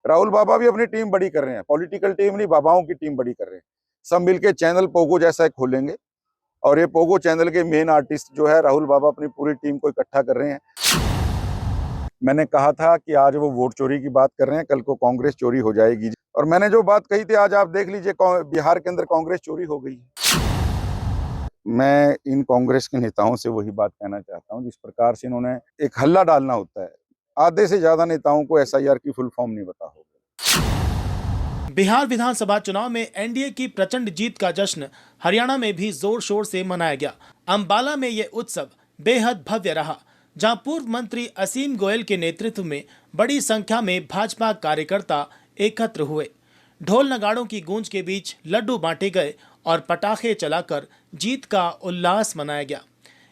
राहुल बाबा भी अपनी टीम बड़ी कर रहे हैं, पॉलिटिकल टीम नहीं, बाबाओं की टीम बड़ी कर रहे हैं। सब मिलके चैनल पोगो जैसा एक खोलेंगे और ये पोगो चैनल के मेन आर्टिस्ट जो है राहुल बाबा अपनी पूरी टीम को इकट्ठा कर रहे हैं। मैंने कहा था कि आज वो वोट चोरी की बात कर रहे हैं, कल को कांग्रेस चोरी हो जाएगी। और मैंने जो बात कही थी आज आप देख लीजिए, बिहार के अंदर कांग्रेस चोरी हो गई है। मैं इन कांग्रेस के नेताओं से वही बात कहना चाहता हूं, जिस प्रकार से इन्होंने एक हल्ला डालना होता है, आधे से ज्यादा नेताओं को एसआईआर की फुल फॉर्म नहीं पता होगा। बिहार विधानसभा चुनाव में एनडीए की प्रचंड जीत का जश्न हरियाणा में भी जोर शोर से मनाया गया। अंबाला में ये उत्सव बेहद भव्य रहा, जहां पूर्व मंत्री असीम गोयल के नेतृत्व में बड़ी संख्या में भाजपा कार्यकर्ता एकत्र हुए। ढोल नगाड़ों की गूंज के बीच लड्डू बांटे गए और पटाखे चलाकर जीत का उल्लास मनाया गया।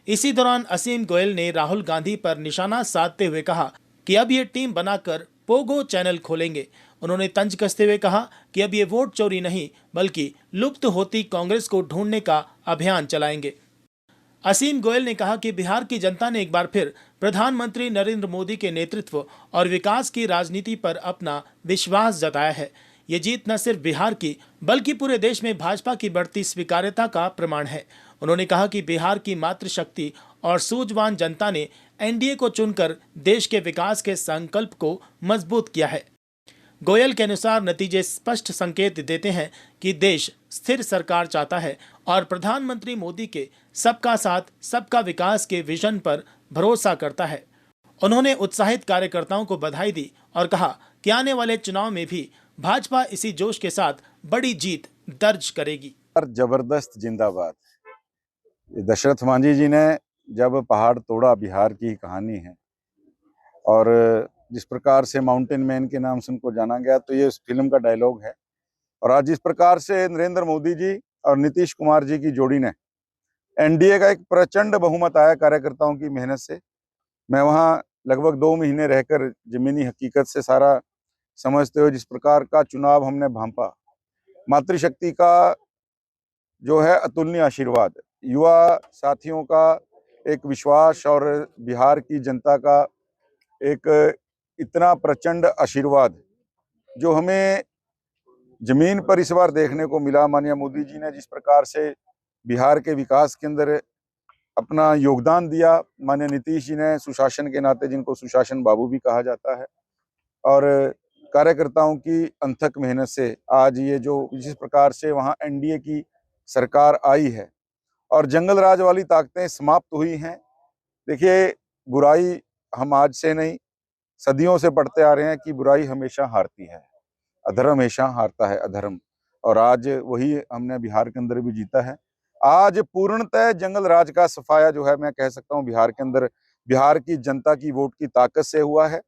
इसी दौरान असीम गोयल ने राहुल गांधी पर निशाना साधते हुए कहा कि अब ये टीम बनाकर पोगो चैनल खोलेंगे। उन्होंने तंज कसते हुए कहा कि अब ये वोट चोरी नहीं बल्कि लुप्त होती कांग्रेस को ढूंढने का अभियान चलाएंगे। असीम गोयल ने कहा कि बिहार की जनता ने एक बार फिर प्रधानमंत्री नरेंद्र मोदी के नेतृत्व और विकास की राजनीति पर अपना विश्वास जताया है। ये जीत न सिर्फ बिहार की बल्कि पूरे देश में भाजपा की बढ़ती स्वीकार्यता का प्रमाण है। उन्होंने कहा कि बिहार की मातृशक्ति और सूझवान जनता ने एनडीए को चुनकर देश के विकास के संकल्प को मजबूत किया है। गोयल के अनुसार नतीजे स्पष्ट संकेत देते हैं कि देश स्थिर सरकार चाहता है और प्रधानमंत्री मोदी के सबका साथ सबका विकास के विजन पर भरोसा करता है। उन्होंने उत्साहित कार्यकर्ताओं को बधाई दी और कहा कि आने वाले चुनाव में भी भाजपा इसी जोश के साथ बड़ी जीत दर्ज करेगी। जबरदस्त जिंदाबाद। दशरथ मांझी जी ने जब पहाड़ तोड़ा, बिहार की कहानी है। और जिस प्रकार से माउंटेन मैन के नाम से उनको जाना गया, तो ये उस फिल्म का डायलॉग है। और आज जिस प्रकार से नरेंद्र मोदी जी और नीतीश कुमार जी की जोड़ी ने एनडीए का एक प्रचंड बहुमत आया कार्यकर्ताओं की मेहनत से। मैं वहां लगभग 2 महीने रहकर जमीनी हकीकत से सारा समझते हुए जिस प्रकार का चुनाव हमने भांपा, मातृशक्ति का जो है अतुलनीय आशीर्वाद, युवा साथियों का एक विश्वास और बिहार की जनता का एक इतना प्रचंड आशीर्वाद जो हमें जमीन पर इस बार देखने को मिला। माननीय मोदी जी ने जिस प्रकार से बिहार के विकास के अंदर अपना योगदान दिया, माननीय नीतीश जी ने सुशासन के नाते, जिनको सुशासन बाबू भी कहा जाता है, और कार्यकर्ताओं की अनथक मेहनत से आज ये जो जिस प्रकार से वहाँ एनडीए की सरकार आई है और जंगल राज वाली ताकतें समाप्त हुई हैं। देखिए, बुराई हम आज से नहीं, सदियों से पढ़ते आ रहे हैं कि बुराई हमेशा हारती है, अधर्म हमेशा हारता है, अधर्म। और आज वही हमने बिहार के अंदर भी जीता है। आज पूर्णतः जंगल राज का सफाया जो है, मैं कह सकता हूँ बिहार के अंदर बिहार की जनता की वोट की ताकत से हुआ है।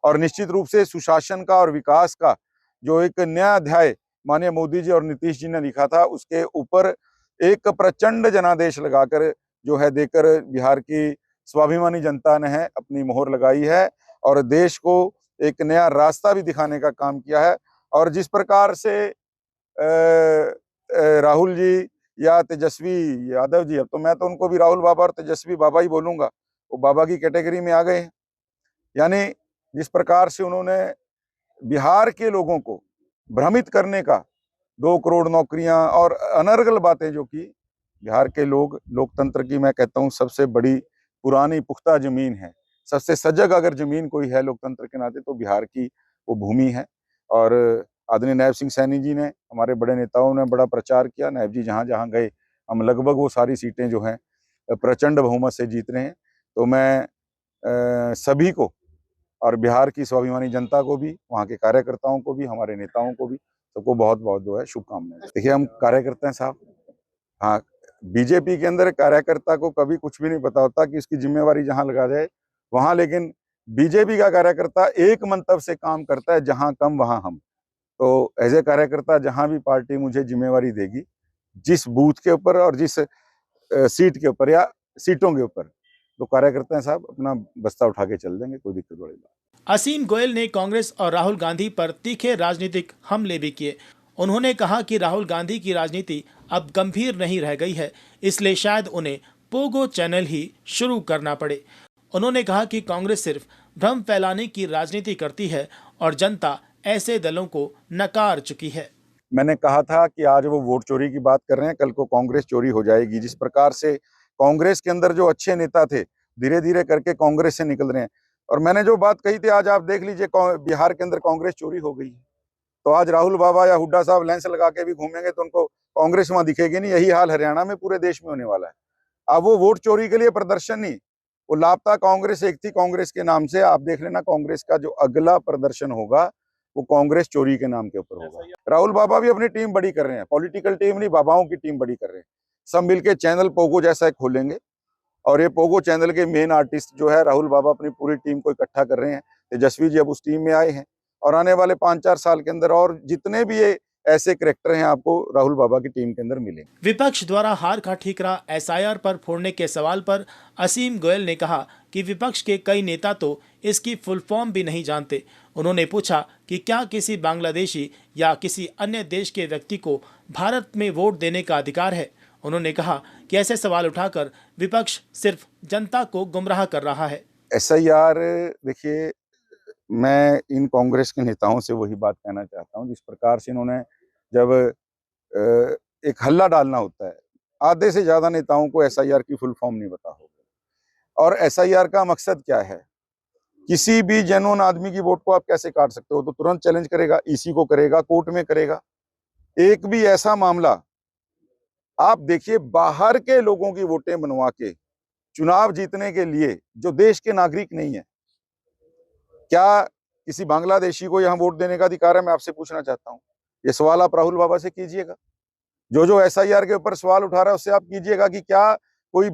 और निश्चित रूप से सुशासन का और विकास का जो एक नया अध्याय माननीय मोदी जी और नीतीश जी ने लिखा था, उसके ऊपर एक प्रचंड जनादेश लगाकर जो है देकर बिहार की स्वाभिमानी जनता ने है अपनी मोहर लगाई है और देश को एक नया रास्ता भी दिखाने का काम किया है। और जिस प्रकार से राहुल जी या तेजस्वी यादव जी, अब तो मैं तो उनको भी राहुल बाबा और तेजस्वी बाबा ही बोलूंगा, वो बाबा की कैटेगरी में आ गए हैं। यानी जिस प्रकार से उन्होंने बिहार के लोगों को भ्रमित करने का, 2 करोड़ नौकरियां और अनर्गल बातें जो की, बिहार के लोग लोकतंत्र की मैं कहता हूं सबसे बड़ी पुरानी पुख्ता जमीन है, सबसे सजग अगर जमीन कोई है लोकतंत्र के नाते तो बिहार की वो भूमि है। और आदरणीय नायब सिंह सैनी जी ने, हमारे बड़े नेताओं ने बड़ा प्रचार किया। नायब जी जहाँ जहाँ गए, हम लगभग वो सारी सीटें जो हैं प्रचंड बहुमत से जीत रहे हैं। तो मैं सभी को और बिहार की स्वाभिमानी जनता को भी, वहाँ के कार्यकर्ताओं को भी, हमारे नेताओं को भी, सबको बहुत बहुत जो है शुभकामनाएं। देखिए, हम कार्यकर्ता हैं साहब। हाँ, बीजेपी के अंदर कार्यकर्ता को कभी कुछ भी नहीं पता होता कि उसकी जिम्मेवारी जहाँ लगा जाए वहाँ, लेकिन बीजेपी का कार्यकर्ता एक मंतव्य से काम करता है, जहाँ कम वहाँ हम। तो एज ए कार्यकर्ता जहाँ भी पार्टी मुझे जिम्मेवारी देगी, जिस बूथ के ऊपर और जिस सीट के ऊपर या सीटों के ऊपर, तो कार्यकर्ता हैं साहब अपना बस्ता उठा के चल देंगे, कोई दिक्कत वाली बात। असीम गोयल ने कांग्रेस और राहुल गांधी पर तीखे राजनीतिक हमले भी किए। उन्होंने कहा कि राहुल गांधी की राजनीति अब गंभीर नहीं रह गई है, इसलिए शायद उन्हें पोगो चैनल ही शुरू करना पड़े। उन्होंने कहा कि कांग्रेस सिर्फ भ्रम फैलाने की राजनीति करती है और जनता ऐसे दलों को नकार चुकी है। मैंने कहा था कि आज वो वोट चोरी की बात कर रहे हैं, कल को कांग्रेस चोरी हो जाएगी। जिस प्रकार से कांग्रेस के अंदर जो अच्छे नेता थे धीरे धीरे करके कांग्रेस से निकल रहे हैं, और मैंने जो बात कही थी आज आप देख लीजिए, बिहार के अंदर कांग्रेस चोरी हो गई है। तो आज राहुल बाबा या हुड्डा साहब लेंस लगा के भी घूमेंगे तो उनको कांग्रेस वहां दिखेगी नहीं। यही हाल हरियाणा में पूरे देश में होने वाला है। अब वो वोट चोरी के लिए प्रदर्शन नहीं, वो लापता कांग्रेस एक थी, कांग्रेस के नाम से आप देख लेना कांग्रेस का जो अगला प्रदर्शन होगा वो कांग्रेस चोरी के नाम के ऊपर होगा। राहुल बाबा भी अपनी टीम बड़ी कर रहे हैं, पॉलिटिकल टीम नहीं, बाबाओं की टीम बड़ी कर रहे हैं। सब मिलके चैनल पोगो जैसा एक खोलेंगे, और ये पोगो चैनल के मेन आर्टिस्ट जो है राहुल बाबा अपनी पूरी टीम को इकट्ठा कर रहे हैं। तेजस्वी जी अब उस टीम में आए हैं, और आने वाले 5-4 साल के अंदर और जितने भी ये ऐसे कैरेक्टर हैं आपको राहुल बाबा की टीम के अंदर मिलेंगे। विपक्ष द्वारा हार का ठीकरा एसआईआर पर फोड़ने के सवाल पर असीम गोयल ने कहा कि विपक्ष के कई नेता तो इसकी फुल फॉर्म भी नहीं जानते। उन्होंने पूछा कि क्या किसी बांग्लादेशी या किसी अन्य देश के व्यक्ति को भारत में वोट देने का अधिकार है। उन्होंने कहा कि ऐसे सवाल उठाकर विपक्ष सिर्फ जनता को गुमराह कर रहा है। एसआईआर, देखिए मैं इन कांग्रेस के नेताओं से वही बात कहना चाहता हूं, जिस प्रकार से इन्होंने जब एक हल्ला डालना होता है, आधे से ज्यादा नेताओं को एसआईआर की फुल फॉर्म नहीं पता होगा। और एसआईआर का मकसद क्या है? किसी भी जेन्युइन आदमी की वोट को आप कैसे काट सकते हो? तो तुरंत चैलेंज करेगा, ईसी को करेगा, कोर्ट में करेगा। एक भी ऐसा मामला आप देखिए, बाहर के लोगों की वोटें बनवा के चुनाव जीतने के लिए जो देश के नागरिक नहीं है, क्या किसी बांग्लादेशी को यहां वोट देने का अधिकार है? मैं आपसे पूछना चाहता हूं। ये सवाल आप राहुल बाबा से कीजिएगा। जो एसआईआर के ऊपर सवाल उठा रहा है उससे आप कीजिएगा कि क्या कोई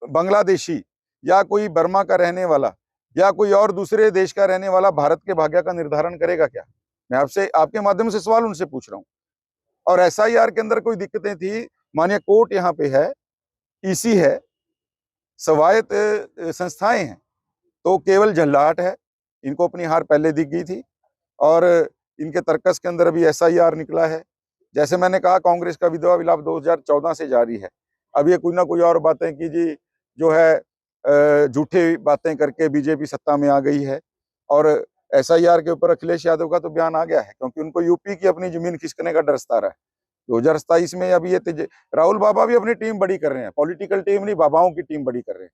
बांग्लादेशी या कोई बर्मा का रहने वाला या कोई और दूसरे देश का रहने वाला भारत के भाग्य का निर्धारण करेगा क्या? मैं आपसे आपके माध्यम से सवाल उनसे पूछ रहा हूं। और एसआईआर के अंदर कोई दिक्कतें थी, मानिए कोर्ट यहाँ पे है, ईसी है, स्वायत्त संस्थाएं हैं, तो केवल झल्लाहट है। इनको अपनी हार पहले दिख गई थी, और इनके तर्कस के अंदर अभी एसआईआर निकला है। जैसे मैंने कहा, कांग्रेस का विधवा विलाप 2014 से जारी है। अब ये कोई ना कोई और बातें की जी, जो है झूठी बातें करके बीजेपी सत्ता में आ गई है। और एसआईआर के ऊपर अखिलेश यादव का तो बयान आ गया है, क्योंकि उनको यूपी की अपनी जमीन खिसकने का डर सता रहा है। 2027 में अभी ये राहुल बाबा भी अपनी टीम बड़ी कर रहे हैं, पॉलिटिकल टीम नहीं, बाबाओं की टीम बड़ी कर रहे हैं।